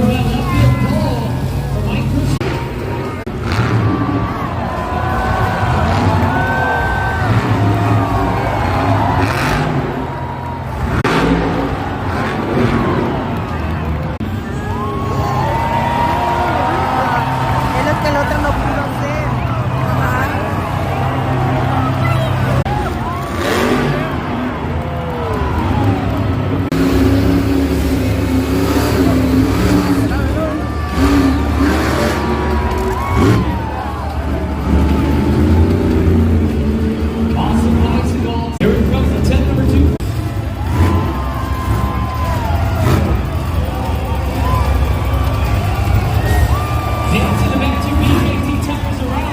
that left field ball for Mike Christian. Que el otro no pudo hacer. Awesome bicycle. Here comes the 10, number 2. Dancing the back to BKT tempers around.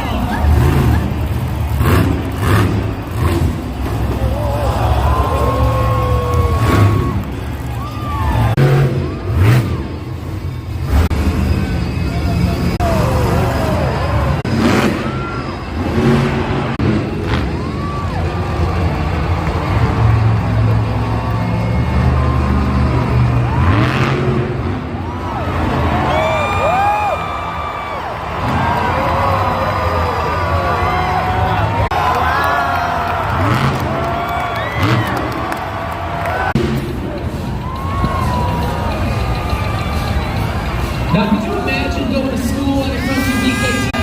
Now, could you imagine going to school and it comes to BKT?